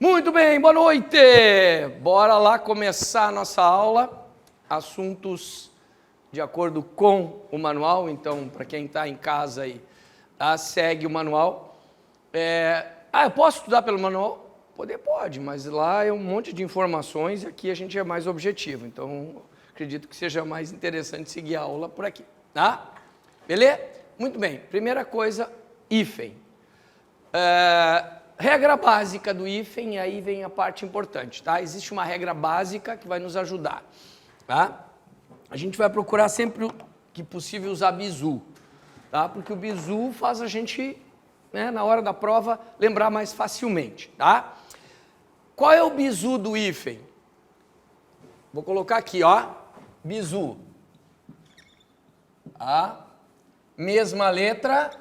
Muito bem, boa noite! Bora lá começar a nossa aula. Assuntos de acordo com o manual. Então, para quem está em casa aí, segue o manual. Eu posso estudar pelo manual? Pode, mas lá é um monte de informações e aqui a gente é mais objetivo. Então, acredito que seja mais interessante seguir a aula por aqui, tá? Beleza? Muito bem, primeira coisa, hífen. Regra básica do hífen, e aí vem a parte importante, tá? Existe uma regra básica que vai nos ajudar, tá? A gente vai procurar sempre que possível usar bizu, tá? Porque o bizu faz a gente, na hora da prova, lembrar mais facilmente, tá? Qual é o bizu do hífen? Vou colocar aqui, ó, bizu. A mesma letra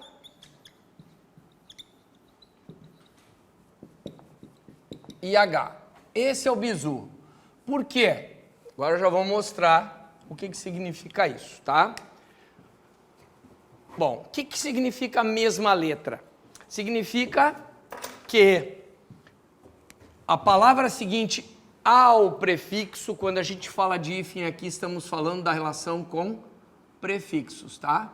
e H. Esse é o bizu. Por quê? Agora eu já vou mostrar o que significa isso, tá? Bom, o que significa a mesma letra? Significa que a palavra seguinte ao prefixo, quando a gente fala de hífen aqui, estamos falando da relação com prefixos, tá?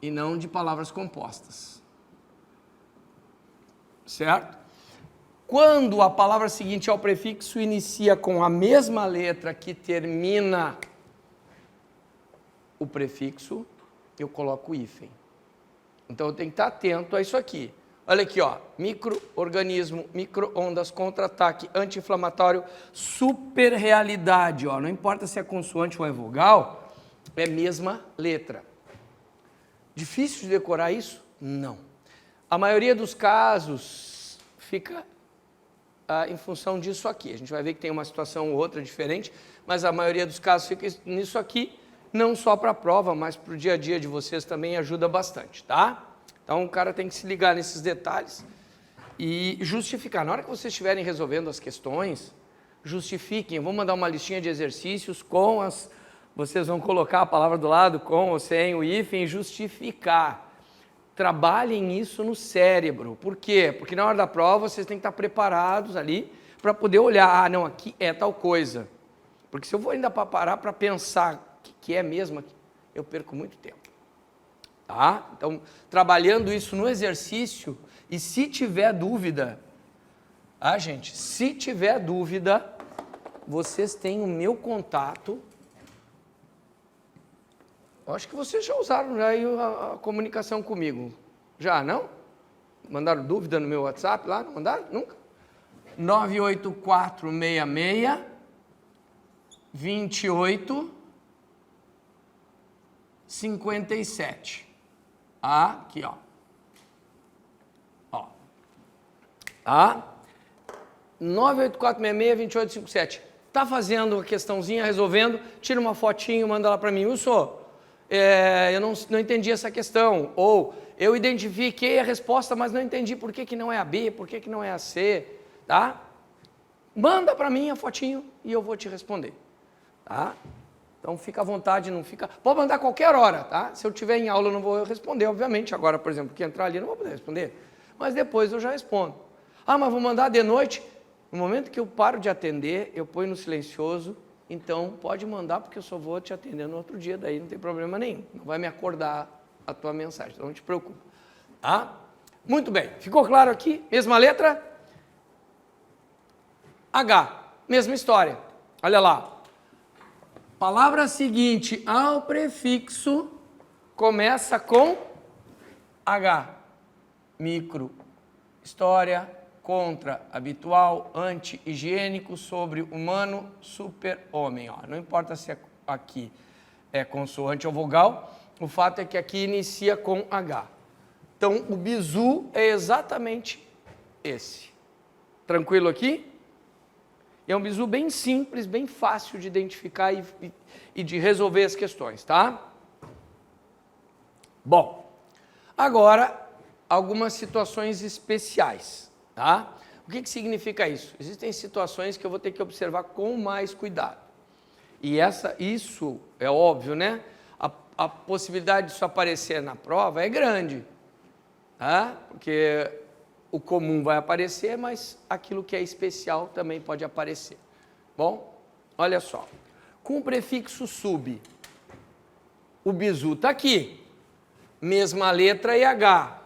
E não de palavras compostas. Certo? Quando a palavra seguinte ao prefixo inicia com a mesma letra que termina o prefixo, eu coloco o hífen. Então eu tenho que estar atento a isso aqui. Olha aqui, ó, micro-organismo, micro-ondas, contra-ataque, anti-inflamatório, super-realidade, ó, não importa se é consoante ou é vogal, é mesma letra. Difícil de decorar isso? Não. A maioria dos casos fica em função disso aqui. A gente vai ver que tem uma situação ou outra diferente, mas a maioria dos casos fica nisso aqui, não só para a prova, mas para o dia a dia de vocês também ajuda bastante, tá? Então o cara tem que se ligar nesses detalhes e justificar. Na hora que vocês estiverem resolvendo as questões, justifiquem. Eu vou mandar uma listinha de exercícios com as... Vocês vão colocar a palavra do lado, com ou sem o hífen, justificar. Trabalhem isso no cérebro. Por quê? Porque na hora da prova vocês têm que estar preparados ali para poder olhar, não, aqui é tal coisa. Porque se eu vou ainda parar para pensar que é mesmo, eu perco muito tempo. Tá? Então, trabalhando isso no exercício, e se tiver dúvida, gente, se tiver dúvida, vocês têm o meu contato. Acho que vocês já usaram aí a comunicação comigo. Já, não? Mandaram dúvida no meu WhatsApp lá? Não mandaram? Nunca? 98466 28 57. Aqui, ó. 98466 2857. Tá fazendo a questãozinha, resolvendo, tira uma fotinho, manda lá para mim. Eu não entendi essa questão, ou eu identifiquei a resposta, mas não entendi por que não é a B, por que não é a C, tá? Manda para mim a fotinho e eu vou te responder, tá? Então fica à vontade, não fica... Pode mandar a qualquer hora, tá? Se eu estiver em aula eu não vou responder, obviamente. Agora, por exemplo, que entrar ali eu não vou poder responder, mas depois eu já respondo. Mas vou mandar de noite. No momento que eu paro de atender, eu ponho no silencioso. Então, pode mandar, porque eu só vou te atender no outro dia, daí não tem problema nenhum. Não vai me acordar a tua mensagem, então não te preocupa. Tá? Muito bem, ficou claro aqui? Mesma letra? H, mesma história. Olha lá. Palavra seguinte ao prefixo começa com H. Micro, história, contra, habitual, anti-higiênico, sobre, humano, super-homem. Não importa se aqui é consoante ou vogal, o fato é que aqui inicia com H. Então, o bizu é exatamente esse. Tranquilo aqui? É um bizu bem simples, bem fácil de identificar e de resolver as questões, tá? Bom, agora, algumas situações especiais. Tá? O que significa isso? Existem situações que eu vou ter que observar com mais cuidado. E isso é óbvio, né? A possibilidade disso aparecer na prova é grande. Tá? Porque o comum vai aparecer, mas aquilo que é especial também pode aparecer. Bom, olha só. Com o prefixo sub, o bizu está aqui. Mesma letra e H.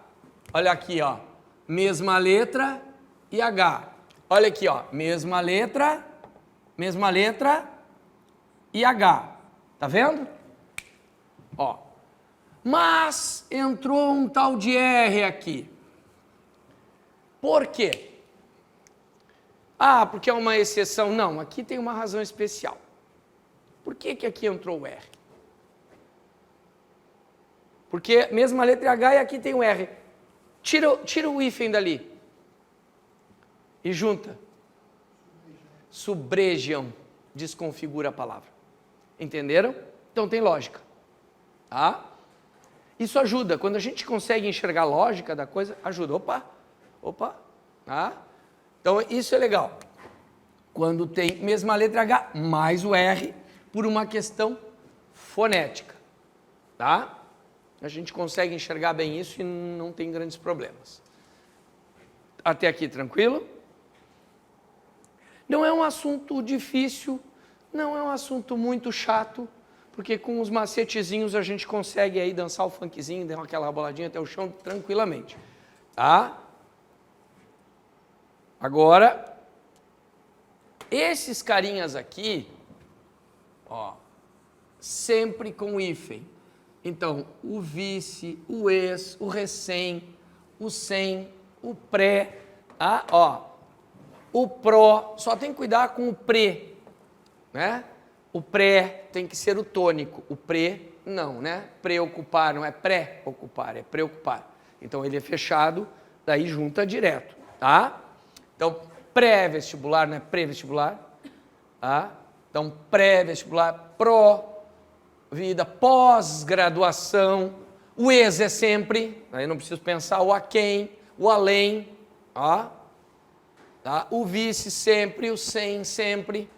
Olha aqui, ó. Mesma letra e H. Olha aqui, ó. Mesma letra e H. Tá vendo? Ó. Mas entrou um tal de R aqui. Por quê? Ah, porque é uma exceção. Não, aqui tem uma razão especial. Por que que aqui entrou o R? Porque mesma letra H e aqui tem o R. Tira o hífen dali. E junta. Subrejam. Desconfigura a palavra. Entenderam? Então tem lógica. Tá? Isso ajuda. Quando a gente consegue enxergar a lógica da coisa, ajuda. Opa. Tá? Então isso é legal. Quando tem mesma letra H mais o R por uma questão fonética. Tá? A gente consegue enxergar bem isso e não tem grandes problemas. Até aqui tranquilo? Não é um assunto difícil, não é um assunto muito chato, porque com os macetezinhos a gente consegue aí dançar o funkzinho, dar aquela boladinha até o chão tranquilamente. Tá? Agora, esses carinhas aqui, ó, sempre com hífen. Então, o vice, o ex, o recém, o sem, o pré, tá? Ó, o pró, só tem que cuidar com o pré, né? O pré tem que ser o tônico, o pré não, né? Preocupar não é pré-ocupar, é preocupar. Então, ele é fechado, daí junta direto, tá? Então, pré-vestibular não é pré-vestibular, tá? Então, pré-vestibular, pró-vida, pós-graduação, o ex é sempre, aí não preciso pensar, o aquém, o além, ó, tá? O vice sempre, o sem sempre.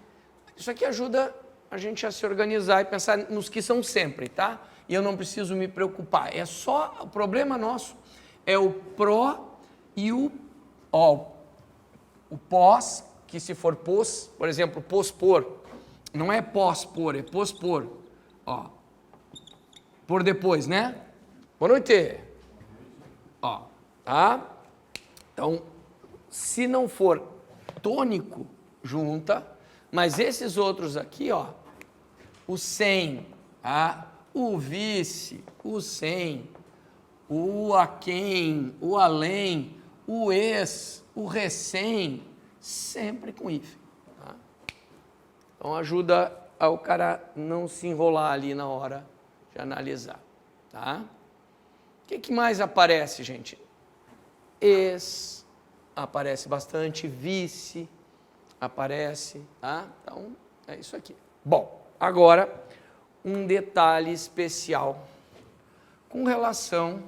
Isso aqui ajuda a gente a se organizar e pensar nos que são sempre, tá? E eu não preciso me preocupar. É só, o problema nosso é o pró e o pós, que se for pós, por exemplo, pospor, não é pós-por, é pospor. Ó, por depois, né? Boa noite. Ó, tá? Então, se não for tônico, junta, mas esses outros aqui, ó, o sem, tá? O vice, o sem, o aquém, o além, o ex, o recém, sempre com hífen. Tá? Então ajuda ao cara não se enrolar ali na hora de analisar. Tá? O que mais aparece, gente? Ex, aparece bastante, vice, aparece, tá? Então é isso aqui. Bom, agora um detalhe especial com relação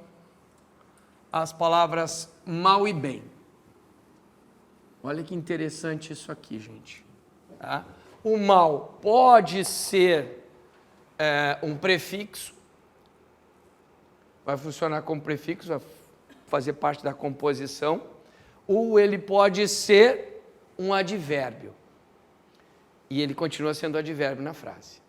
às palavras mal e bem. Olha que interessante isso aqui, gente. Tá? O mal pode ser um prefixo, vai funcionar como prefixo, vai fazer parte da composição, ou ele pode ser um advérbio. E ele continua sendo advérbio na frase.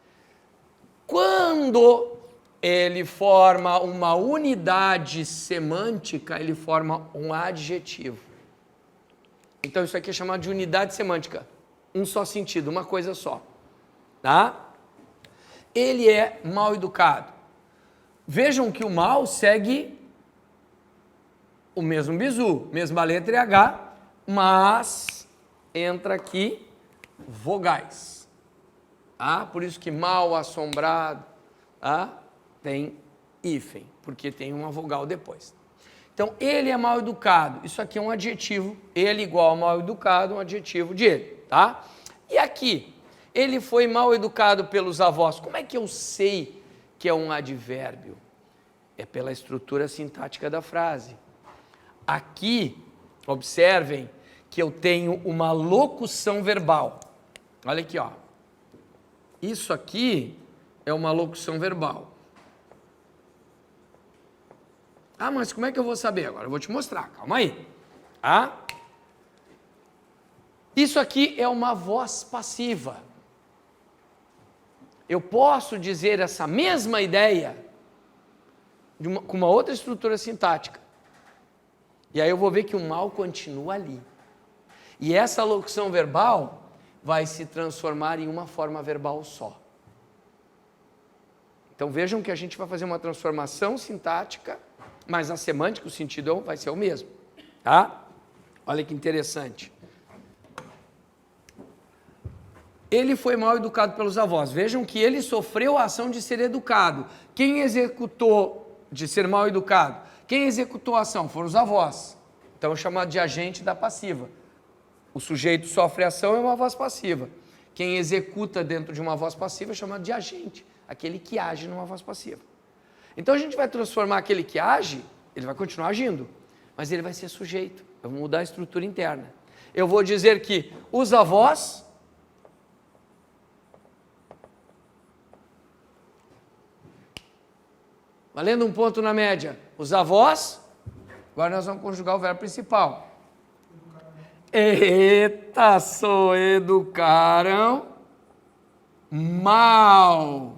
Quando ele forma uma unidade semântica, ele forma um adjetivo. Então isso aqui é chamado de unidade semântica. Um só sentido, uma coisa só. Tá? Ele é mal educado. Vejam que o mal segue o mesmo bizu, mesma letra e H, mas entra aqui vogais. Tá? Por isso que mal assombrado, tá? Tem hífen, porque tem uma vogal depois. Então, ele é mal educado. Isso aqui é um adjetivo. Ele igual a mal educado, um adjetivo de ele, tá? E aqui, ele foi mal educado pelos avós. Como é que eu sei que é um advérbio? É pela estrutura sintática da frase. Aqui, observem que eu tenho uma locução verbal. Olha aqui, ó. Isso aqui é uma locução verbal. Ah, mas como é que eu vou saber agora? Eu vou te mostrar, calma aí. Tá? Isso aqui é uma voz passiva. Eu posso dizer essa mesma ideia com uma outra estrutura sintática. E aí eu vou ver que o mal continua ali. E essa locução verbal vai se transformar em uma forma verbal só. Então vejam que a gente vai fazer uma transformação sintática, mas a semântica, o sentido vai ser o mesmo. Tá? Olha que interessante. Ele foi mal educado pelos avós. Vejam que ele sofreu a ação de ser educado. Quem executou de ser mal educado? Quem executou a ação? Foram os avós. Então é chamado de agente da passiva. O sujeito sofre a ação é uma voz passiva. Quem executa dentro de uma voz passiva é chamado de agente, aquele que age numa voz passiva. Então a gente vai transformar aquele que age, ele vai continuar agindo, mas ele vai ser sujeito. Eu vou mudar a estrutura interna. Eu vou dizer que os avós valendo um ponto na média. Os avós, agora nós vamos conjugar o verbo principal. Eita, só educaram mal.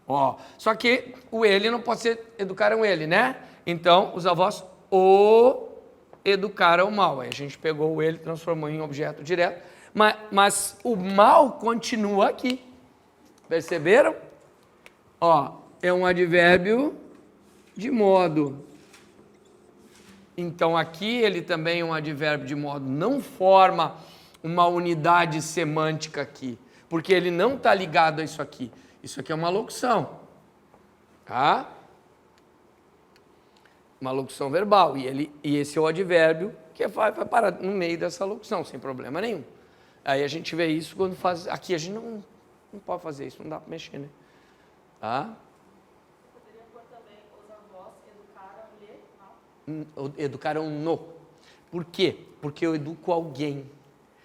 Ó, só que o ele não pode ser educaram ele, né? Então, os avós o educaram mal. Aí a gente pegou o ele e transformou em objeto direto. Mas o mal continua aqui. Perceberam? Ó, é um advérbio de modo. Então aqui ele também é um advérbio de modo, não forma uma unidade semântica aqui, porque ele não está ligado a isso aqui. Isso aqui é uma locução, tá? Uma locução verbal, e esse é o advérbio que vai parar no meio dessa locução, sem problema nenhum. Aí a gente vê isso quando faz, aqui a gente não pode fazer isso, não dá para mexer, né? Tá? Educaram no. Por quê? Porque eu educo alguém.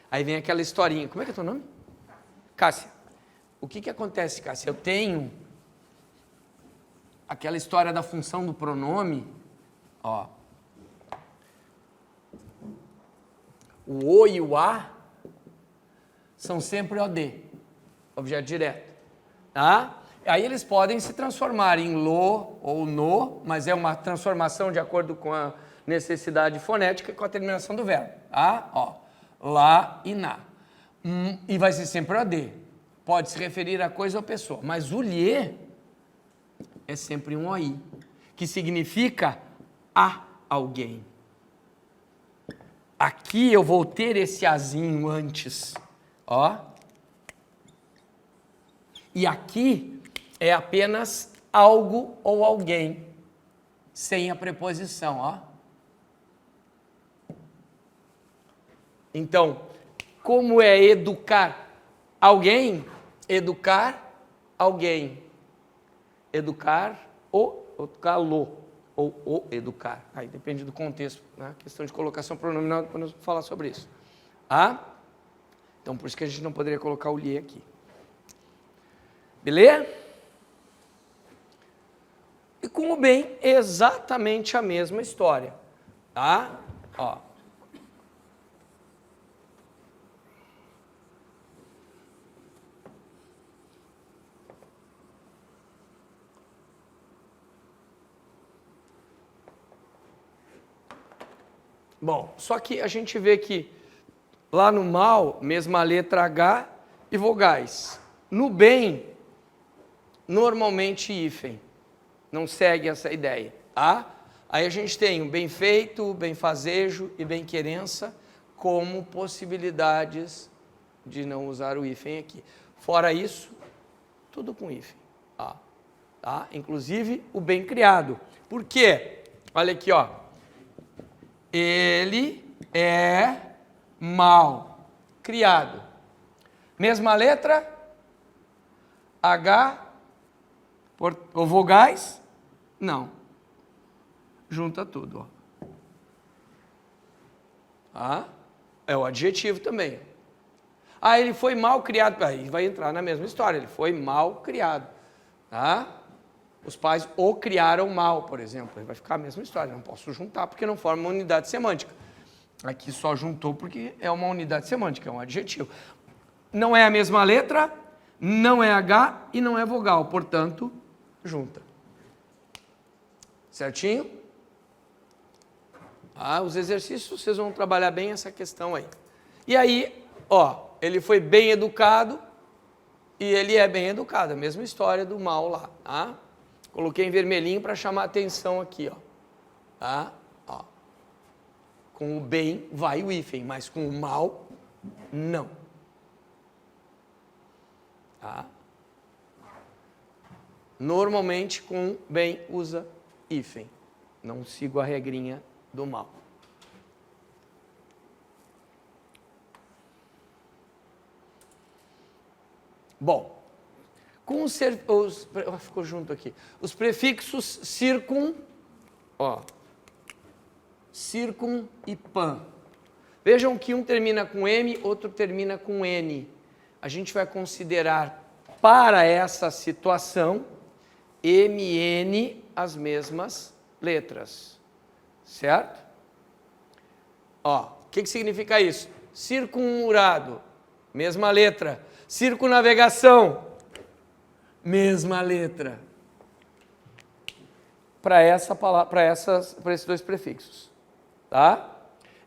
Aí vem aquela historinha. Como é que é teu nome? Cássia. O que acontece, Cássia? Eu tenho aquela história da função do pronome. Ó. O o e o a são sempre OD, objeto direto. Tá? Aí eles podem se transformar em lo ou no, mas é uma transformação de acordo com a necessidade fonética e com a terminação do verbo. Tá? Ó, lá e na. E vai ser sempre OD. Pode se referir a coisa ou pessoa. Mas o lhe é sempre um OI, que significa a alguém. Aqui eu vou ter esse azinho antes. Ó. E aqui é apenas algo ou alguém, sem a preposição, ó. Então, como é educar alguém? Educar alguém. Educá-lo, ou o educar. Aí depende do contexto, né? Questão de colocação pronominal, quando eu falar sobre isso. Ah? Então, por isso que a gente não poderia colocar o lhe aqui. Beleza? E com o bem, exatamente a mesma história, tá? Ó. Bom, só que a gente vê que lá no mal, mesma letra H e vogais. No bem, normalmente hífen. Não segue essa ideia, tá? Aí a gente tem o bem feito, benfazejo e bem-querença como possibilidades de não usar o hífen aqui. Fora isso, tudo com hífen, tá? Inclusive o bem criado. Por quê? Olha aqui, ó. Ele é mal criado. Mesma letra, H, ou vogais? Não. Junta tudo, ó. É o adjetivo também. Ele foi mal criado. Aí vai entrar na mesma história. Ele foi mal criado. Tá? Os pais o criaram mal, por exemplo. Aí vai ficar a mesma história. Não posso juntar porque não forma uma unidade semântica. Aqui só juntou porque é uma unidade semântica, é um adjetivo. Não é a mesma letra, não é H e não é vogal, portanto, junta. Certinho? Os exercícios, vocês vão trabalhar bem essa questão aí. E aí, ó, ele foi bem educado e ele é bem educado. A mesma história do mal lá, tá? Coloquei em vermelhinho para chamar a atenção aqui, ó. Tá? Ó. Com o bem vai o hífen, mas com o mal, não. Tá? Normalmente, com bem usa hífen. Não sigo a regrinha do mal. Bom, com ficou junto aqui. Os prefixos circum, ó, circum e pan. Vejam que um termina com M, outro termina com N. A gente vai considerar para essa situação MN as mesmas letras, certo? Ó, o que significa isso? Circunmurado, mesma letra. Circunnavegação, mesma letra. Para essa palavra, para esses dois prefixos, tá?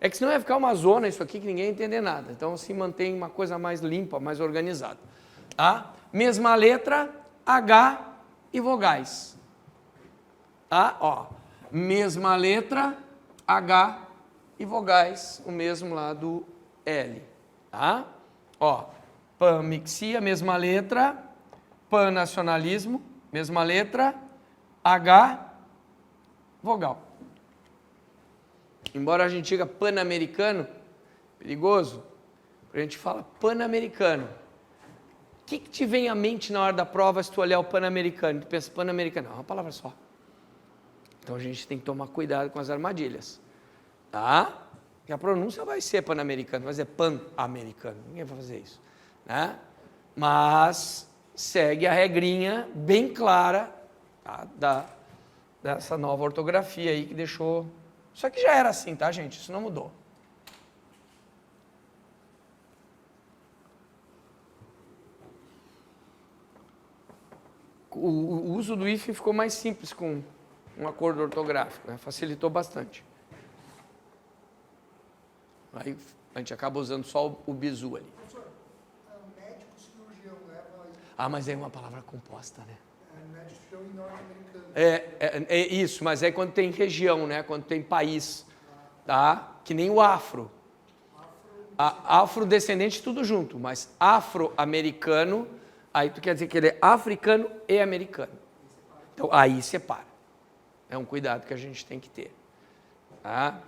É que senão ia ficar uma zona isso aqui que ninguém ia entender nada. Então assim mantém uma coisa mais limpa, mais organizada, tá? Mesma letra, H e vogais. Tá? Ó, mesma letra, H e vogais, o mesmo lá do L, tá? Ó, panmixia, mesma letra, panacionalismo, mesma letra, H, vogal. Embora a gente diga pan-americano, perigoso, a gente fala pan-americano. O que te vem à mente na hora da prova se tu olhar o pan-americano? Tu pensa pan-americano, não, é uma palavra só. Então a gente tem que tomar cuidado com as armadilhas, tá? E a pronúncia vai ser pan-americano, vai ser pan-americano, ninguém vai fazer isso, né? Mas segue a regrinha bem clara, tá? Dessa nova ortografia aí que deixou... Isso aqui já era assim, tá, gente? Isso não mudou. O uso do hífen ficou mais simples com um acordo ortográfico, né? Facilitou bastante. Aí a gente acaba usando só o bizu ali. Professor, médico cirurgião leva... Mas é uma palavra composta, né? Médico cirurgião em norte-americano. É isso, mas é quando tem região, né? Quando tem país, tá? Que nem o afro. Afrodescendente tudo junto, mas afro-americano, aí tu quer dizer que ele é africano e americano. Então aí separa. É um cuidado que a gente tem que ter, tá?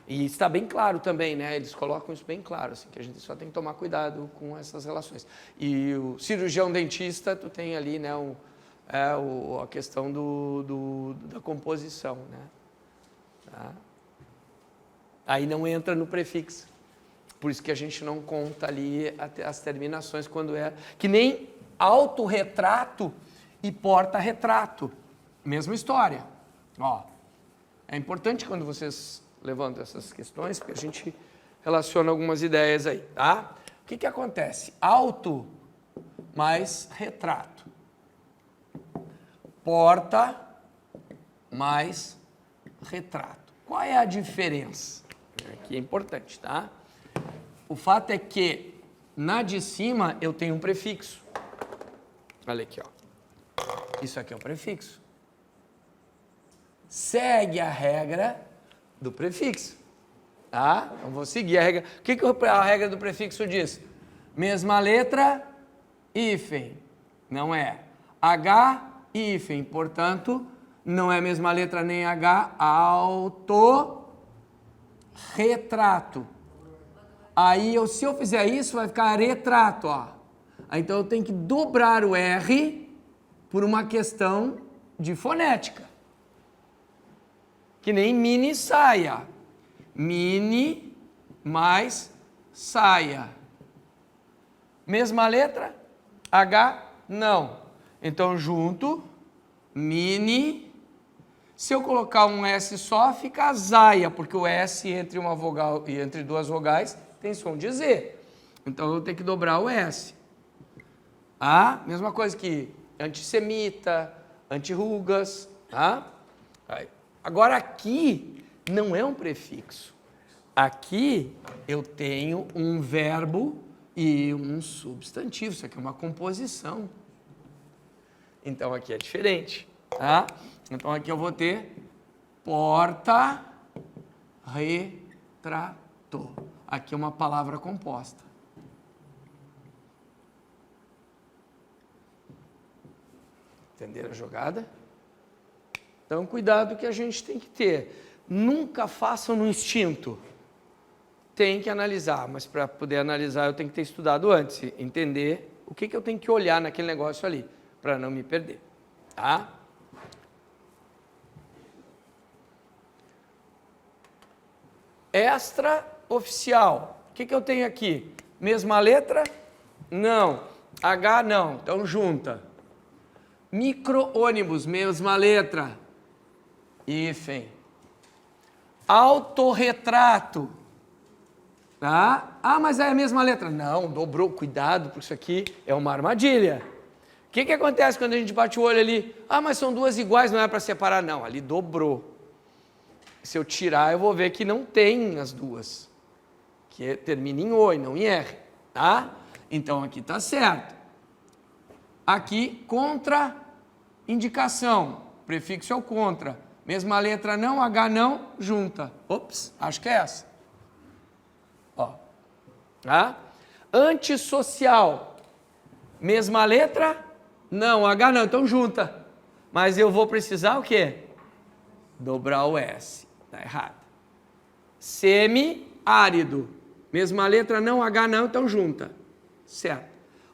E está bem claro também, né? Eles colocam isso bem claro, assim, que a gente só tem que tomar cuidado com essas relações. E o cirurgião dentista, tu tem ali, né, a questão da composição, né? Tá? Aí não entra no prefixo. Por isso que a gente não conta ali as terminações quando é... Que nem autorretrato e porta-retrato. Mesma história. Ó, é importante quando vocês levantam essas questões, porque a gente relaciona algumas ideias aí, tá? O que acontece? Auto mais retrato. Porta mais retrato. Qual é a diferença? Aqui é importante, tá? O fato é que na de cima eu tenho um prefixo. Olha aqui, ó. Isso aqui é o prefixo. Segue a regra do prefixo, tá? Então vou seguir a regra. O que a regra do prefixo diz? Mesma letra, hífen. Não é. H, hífen. Portanto, não é a mesma letra nem H, autorretrato. Aí, se eu fizer isso, vai ficar retrato, ó. Então, eu tenho que dobrar o R por uma questão de fonética. Que nem mini saia. Mini mais saia. Mesma letra? H? Não. Então, junto, mini. Se eu colocar um S só, fica azaia, porque o S entre uma vogal e entre duas vogais tem som de Z. Então eu vou ter que dobrar o S. Ah, mesma coisa que antissemita, antirrugas, tá? Agora aqui não é um prefixo. Aqui eu tenho um verbo e um substantivo. Isso aqui é uma composição. Então aqui é diferente, tá? Então aqui eu vou ter porta-retrato. Aqui é uma palavra composta. Entenderam a jogada? Então cuidado que a gente tem que ter. Nunca façam no instinto. Tem que analisar, mas para poder analisar eu tenho que ter estudado antes, entender o que eu tenho que olhar naquele negócio ali, para não me perder, tá? Extraoficial. O que eu tenho aqui? Mesma letra? Não. H não, então junta. Micro-ônibus, mesma letra. Hífen. Autorretrato. Tá? Ah, mas é a mesma letra. Não, dobrou. Cuidado, porque isso aqui é uma armadilha. O que acontece quando a gente bate o olho ali? Ah, mas são duas iguais, não é para separar. Não, ali dobrou. Se eu tirar, eu vou ver que não tem as duas. Que termina em O e não em R. Tá? Então aqui está certo. Aqui, contraindicação. Prefixo é o contra. Mesma letra não, H não, junta. Ops, acho que é essa. Ó. Tá? Antissocial. Mesma letra, não, H não, então junta. Mas eu vou precisar o quê? Dobrar o S. Tá errado. Semiárido. Mesma letra, não, H não, então junta. Certo.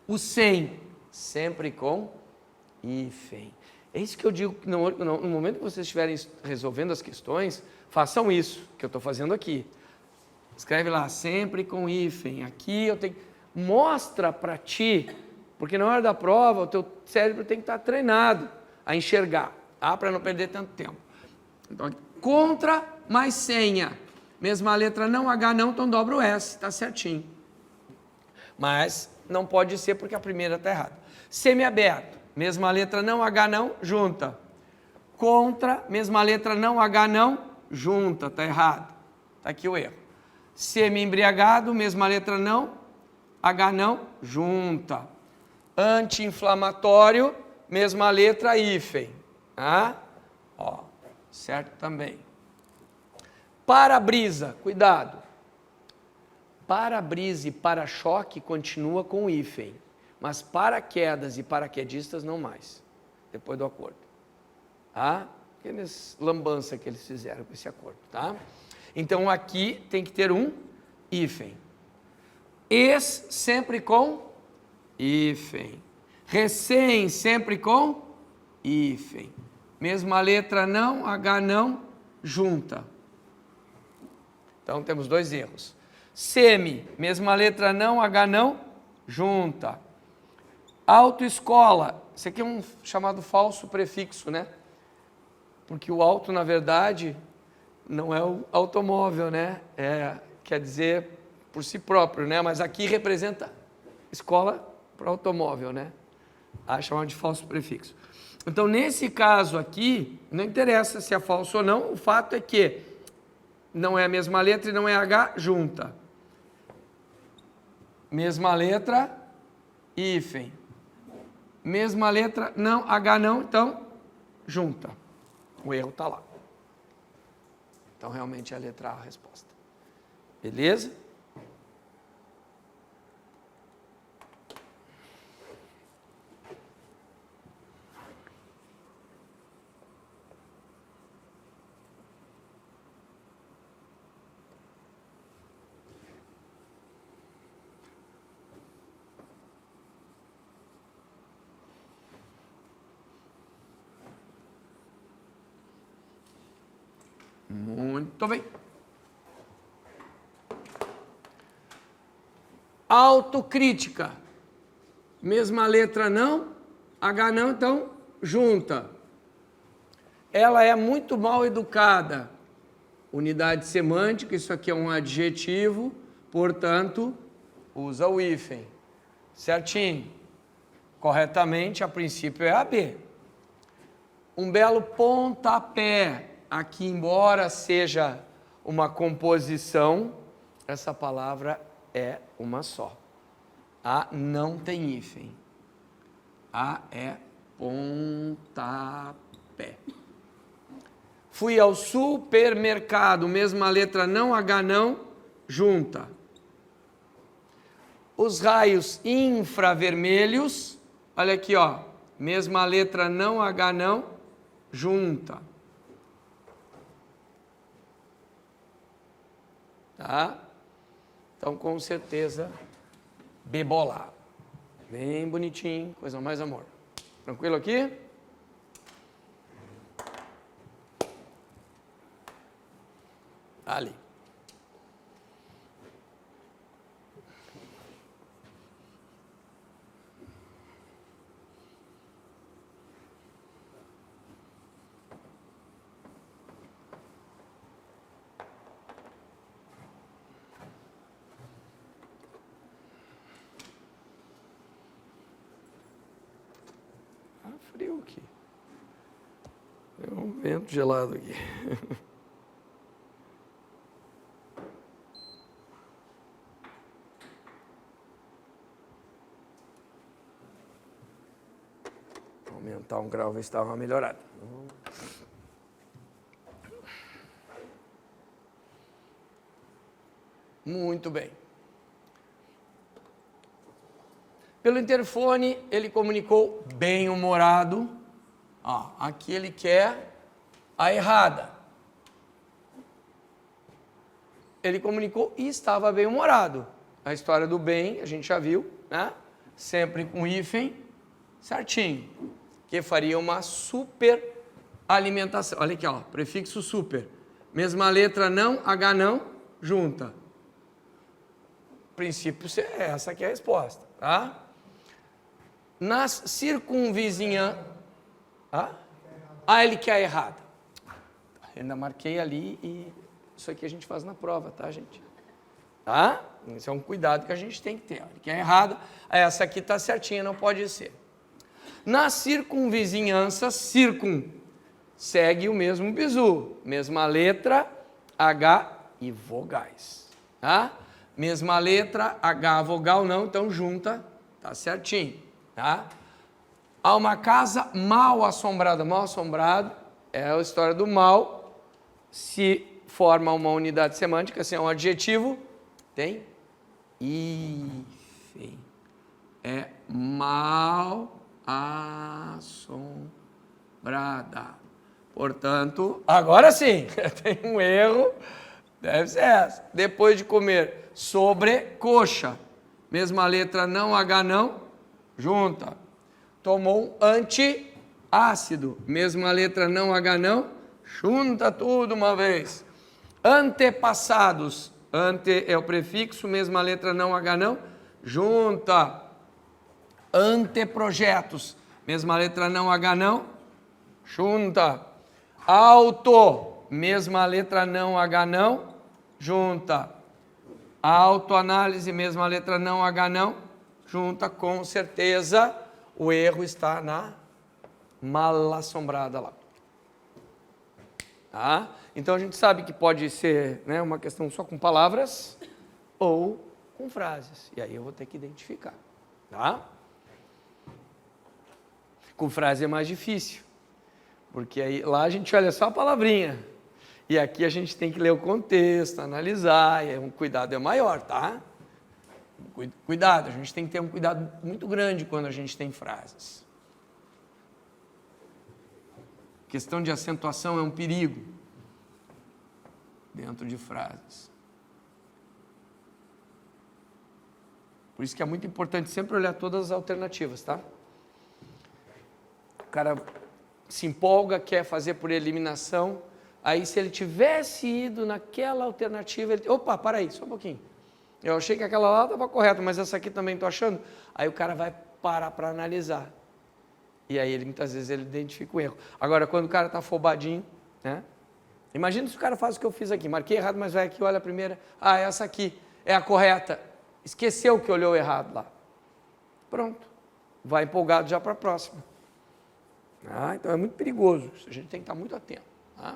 O sem, sempre com hífen. É isso que eu digo, no momento que vocês estiverem resolvendo as questões, façam isso que eu estou fazendo aqui. Escreve lá, sempre com hífen. Aqui eu tenho... Mostra para ti, porque na hora da prova o teu cérebro tem que estar treinado a enxergar, tá? Para não perder tanto tempo. Então, contra mais senha. Mesma letra não, H não, então dobra o S, está certinho. Mas não pode ser porque a primeira está errada. Semiaberto. Mesma letra não, H não, junta. Contra, mesma letra não, H não, junta, está errado. Está aqui o erro. Semi-embriagado, mesma letra não, H não, junta. Anti-inflamatório, mesma letra, hífen. Ah? Ó, certo também. Para-brisa, cuidado. Para-brisa e para-choque continua com hífen. Mas paraquedas e paraquedistas não mais, depois do acordo. Tá? Aqueles lambança que eles fizeram com esse acordo. Tá? Então aqui tem que ter um hífen. Ex sempre com hífen. Recém sempre com hífen. Mesma letra não, H não, junta. Então temos dois erros. Semi, mesma letra não, H não, junta. Autoescola, isso aqui é um chamado falso prefixo, né? Porque o auto, na verdade, não é o automóvel, né? Quer dizer por si próprio, né? Mas aqui representa escola para automóvel, né? Chamado de falso prefixo. Então, nesse caso aqui, não interessa se é falso ou não, o fato é que não é a mesma letra e não é H, junta. Mesma letra, hífen. Mesma letra, não, H não, então, junta. O erro está lá. Então, realmente, é a letra A a resposta. Beleza? Muito bem. Autocrítica. Mesma letra não, H não, então junta. ela é muito mal educada. Unidade semântica, isso aqui é um adjetivo, portanto, usa o hífen. Certinho. Corretamente, a princípio é AB. Um belo pontapé. Aqui, embora seja uma composição, essa palavra é uma só. A não tem hífen. A é pontapé. Fui ao supermercado, mesma letra não, H não, junta. Os raios infravermelhos, olha aqui, ó, mesma letra não, H não, junta. Tá? Então, com certeza, bebolá. Bem bonitinho, coisa mais amor. Tranquilo aqui? Ali. Tá frio aqui. Tem um vento gelado aqui. Aumentar um grau, ver se dá uma melhorada. Muito bem. Pelo interfone, ele comunicou bem-humorado. Aqui ele quer a errada. Ele comunicou e estava bem-humorado. A história do bem, a gente já viu, né? Sempre com hífen, certinho. Que faria uma super alimentação. Olha aqui, ó, prefixo super. Mesma letra não, H não, junta. Princípio, essa aqui é a resposta, tá? Nas circunvizinhanças... ele quer a errada. Ainda marquei ali e isso aqui a gente faz na prova, tá, gente? Tá? Esse é um cuidado que a gente tem que ter. Ele quer a errada, essa aqui tá certinha, não pode ser. Na circunvizinhança, segue o mesmo bizu. Mesma letra, H e vogais. Tá? Mesma letra, H, vogal não, então junta, tá certinho. Tá? Há uma casa mal assombrada. Mal assombrado é a história do mal. Se forma uma unidade semântica, se é um adjetivo, tem hífen. É mal assombrada. Portanto, agora sim, tem um erro, deve ser essa. Depois de comer sobrecoxa, mesma letra não, H não, junta. Tomou um antiácido, mesma letra não, H não, junta tudo uma vez. Antepassados, ante é o prefixo, mesma letra não, H não, junta. Anteprojetos, mesma letra não, H não, junta. Auto, mesma letra não, H não, junta. Autoanálise, mesma letra não, H não, junta. Com certeza, o erro está na mal assombrada lá. Tá? Então a gente sabe que pode ser, né, uma questão só com palavras ou com frases. E aí eu vou ter que identificar. Tá? Com frase é mais difícil, porque aí, lá a gente olha só a palavrinha, e aqui a gente tem que ler o contexto, analisar, e um cuidado é maior, tá? Cuidado, a gente tem que ter um cuidado muito grande quando a gente tem frases. Questão de acentuação é um perigo dentro de frases. Por isso que é muito importante sempre olhar todas as alternativas, tá? O cara se empolga, quer fazer por eliminação, aí se ele tivesse ido naquela alternativa, ele... Opa, para aí, só um pouquinho. Eu achei que aquela lá estava correta, mas essa aqui também estou achando. Aí o cara vai parar para analisar. E aí, muitas vezes, ele identifica o erro. Agora, quando o cara está afobadinho, né? Imagina se o cara faz o que eu fiz aqui. Marquei errado, mas vai aqui, olha a primeira. Ah, essa aqui é a correta. Esqueceu que olhou errado lá. Pronto. Vai empolgado já para a próxima. Então é muito perigoso. A gente tem que estar muito atento. Tá?